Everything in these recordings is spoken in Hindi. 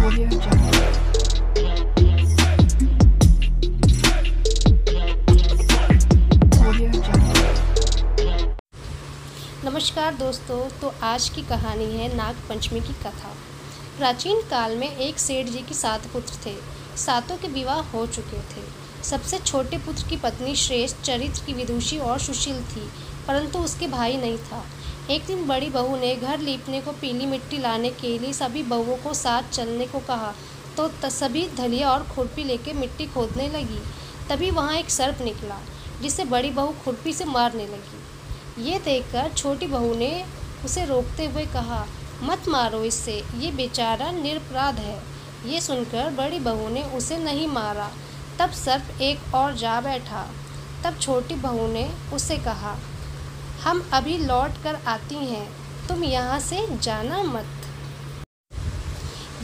Audio Jungle. Audio Jungle. नमस्कार दोस्तों, तो आज की कहानी है नाग पंचमी की कथा। प्राचीन काल में एक सेठ जी के 7 पुत्र थे। सातों के विवाह हो चुके थे। सबसे छोटे पुत्र की पत्नी श्रेष्ठ चरित्र की विदुषी और सुशील थी, परंतु उसके भाई नहीं था। एक दिन बड़ी बहू ने घर लीपने को पीली मिट्टी लाने के लिए सभी बहुओं को साथ चलने को कहा, तो सभी धलिया और खुरपी लेकर मिट्टी खोदने लगी। तभी वहाँ एक सर्प निकला, जिसे बड़ी बहू खुरपी से मारने लगी। ये देखकर छोटी बहू ने उसे रोकते हुए कहा, मत मारो इससे, ये बेचारा निरपराध है। ये सुनकर बड़ी बहू ने उसे नहीं मारा। तब सर्प एक और जा बैठा। तब छोटी बहू ने उससे कहा, हम अभी लौट कर आती हैं, तुम यहाँ से जाना मत।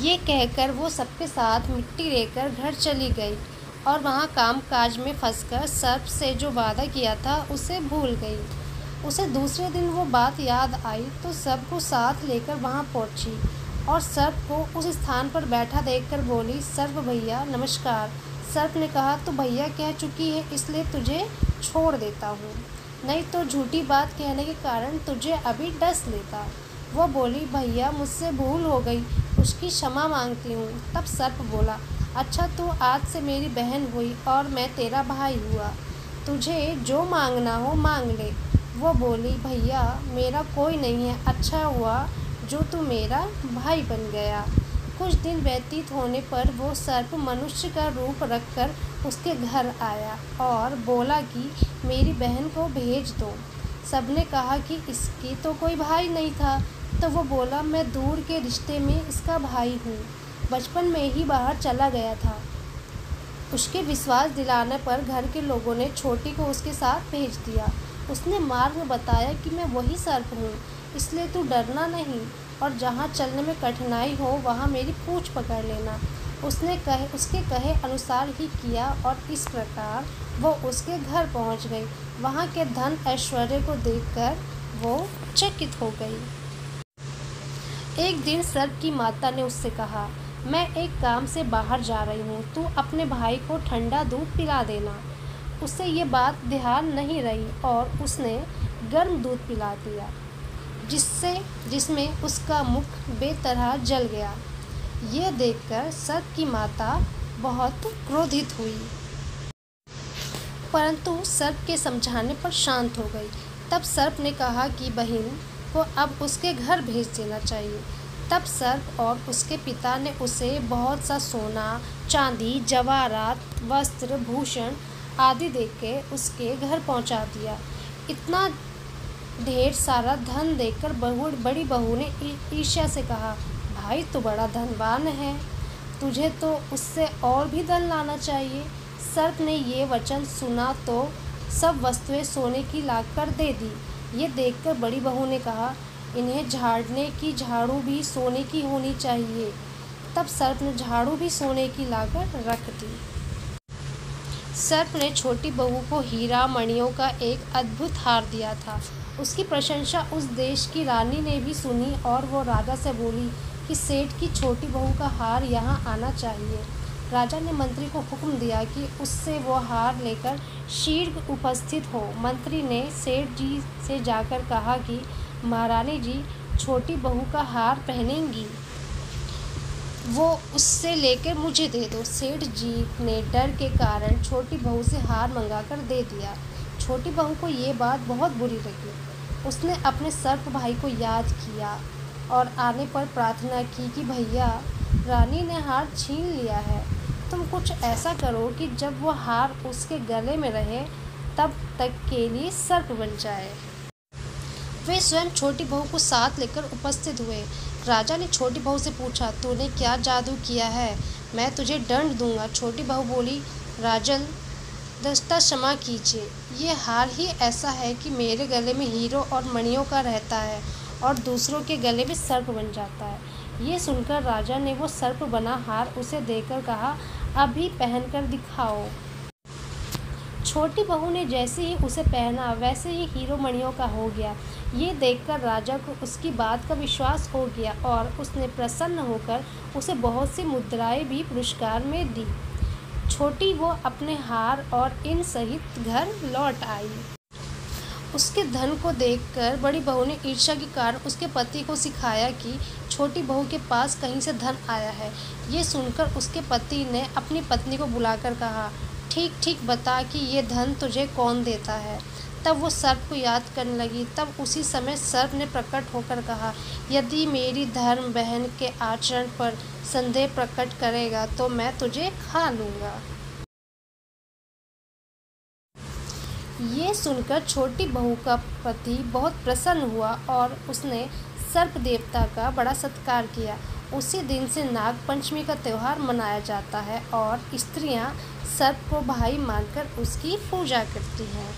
ये कहकर वो सबके साथ मिट्टी लेकर घर चली गई और वहाँ काम काज में फंसकर सर्प से जो वादा किया था उसे भूल गई। उसे दूसरे दिन वो बात याद आई तो सबको साथ लेकर वहाँ पहुँची और सर्प को उस स्थान पर बैठा देखकर बोली, सर्प भैया नमस्कार। सर्प ने कहा, तू भैया कह चुकी है इसलिए तुझे छोड़ देता हूँ, नहीं तो झूठी बात कहने के कारण तुझे अभी डस लेता। वो बोली, भैया मुझसे भूल हो गई, उसकी क्षमा मांगती हूँ। तब सर्प बोला, अच्छा तू आज से मेरी बहन हुई और मैं तेरा भाई हुआ, तुझे जो मांगना हो मांग ले। वो बोली, भैया मेरा कोई नहीं है, अच्छा हुआ जो तू मेरा भाई बन गया। कुछ दिन व्यतीत होने पर वो सर्प मनुष्य का रूप रखकर उसके घर आया और बोला कि मेरी बहन को भेज दो। सबने कहा कि इसकी तो कोई भाई नहीं था, तो वो बोला, मैं दूर के रिश्ते में इसका भाई हूँ, बचपन में ही बाहर चला गया था। उसके विश्वास दिलाने पर घर के लोगों ने छोटी को उसके साथ भेज दिया। उसने मार्ग बताया कि मैं वही सर्प हूँ, इसलिए तू डरना नहीं और जहाँ चलने में कठिनाई हो वहाँ मेरी पूँछ पकड़ लेना। उसके कहे अनुसार ही किया और इस प्रकार वो उसके घर पहुँच गई। वहाँ के धन ऐश्वर्य को देखकर वो चकित हो गई। एक दिन सर्प की माता ने उससे कहा, मैं एक काम से बाहर जा रही हूँ, तू अपने भाई को ठंडा दूध पिला देना। उसे ये बात ध्यान नहीं रही और उसने गर्म दूध पिला दिया, जिसमें उसका मुख बेतरह जल गया। ये देखकर सर्प की माता बहुत क्रोधित हुई, परंतु सर्प के समझाने पर शांत हो गई। तब सर्प ने कहा कि बहन को अब उसके घर भेज देना चाहिए। तब सर्प और उसके पिता ने उसे बहुत सा सोना, चांदी, जवाहरात, वस्त्र, भूषण आदि देके उसके घर पहुंचा दिया। इतना ढेर सारा धन देखकर बड़ी बहू ने ईर्ष्या से कहा, भाई तो बड़ा धनवान है, तुझे तो उससे और भी धन लाना चाहिए। सर्प ने ये वचन सुना तो सब वस्तुएं सोने की लाकर दे दी। ये देखकर बड़ी बहू ने कहा, इन्हें झाड़ने की झाड़ू भी सोने की होनी चाहिए। तब सर्प ने झाड़ू भी सोने की लाकर रख दी। सर्प ने छोटी बहू को हीरा मणियों का एक अद्भुत हार दिया था। उसकी प्रशंसा उस देश की रानी ने भी सुनी और वो राजा से बोली कि सेठ की छोटी बहू का हार यहाँ आना चाहिए। राजा ने मंत्री को हुक्म दिया कि उससे वो हार लेकर शीघ्र उपस्थित हो। मंत्री ने सेठ जी से जाकर कहा कि महारानी जी छोटी बहू का हार पहनेंगी, वो उससे लेकर मुझे दे दो। सेठ जी ने डर के कारण छोटी बहू से हार मंगाकर दे दिया। छोटी बहू को ये बात बहुत बुरी लगी। उसने अपने सर्प भाई को याद किया और आने पर प्रार्थना की कि भैया रानी ने हार छीन लिया है, तुम कुछ ऐसा करो कि जब वो हार उसके गले में रहे तब तक के लिए सर्प बन जाए। वे स्वयं छोटी बहू को साथ लेकर उपस्थित हुए। राजा ने छोटी बहू से पूछा, तूने क्या जादू किया है, मैं तुझे दंड दूंगा। छोटी बहू बोली, राजन दस्ता क्षमा कीजिए, ये हार ही ऐसा है कि मेरे गले में हीरो और मणियों का रहता है और दूसरों के गले में सर्प बन जाता है। ये सुनकर राजा ने वो सर्प बना हार उसे देकर कहा, अभी पहनकर दिखाओ। छोटी बहू ने जैसे ही उसे पहना वैसे ही हीरो मणियों का हो गया। ये देखकर राजा को उसकी बात का विश्वास हो गया और उसने प्रसन्न होकर उसे बहुत सी मुद्राएं भी पुरस्कार में दी। छोटी वो अपने हार और इन सहित घर लौट आई। उसके धन को देखकर बड़ी बहू ने ईर्ष्या के कारण उसके पति को सिखाया कि छोटी बहू के पास कहीं से धन आया है। ये सुनकर उसके पति ने अपनी पत्नी को बुलाकर कहा, ठीक ठीक बता कि ये धन तुझे कौन देता है। तब वो सर्प को याद करने लगी। तब उसी समय सर्प ने प्रकट होकर कहा, यदि मेरी धर्म बहन के आचरण पर संदेह प्रकट करेगा तो मैं तुझे खा लूँगा। ये सुनकर छोटी बहू का पति बहुत प्रसन्न हुआ और उसने सर्प देवता का बड़ा सत्कार किया। उसी दिन से नाग पंचमी का त्यौहार मनाया जाता है और स्त्रियां सर्प को भाई मानकर उसकी पूजा करती हैं।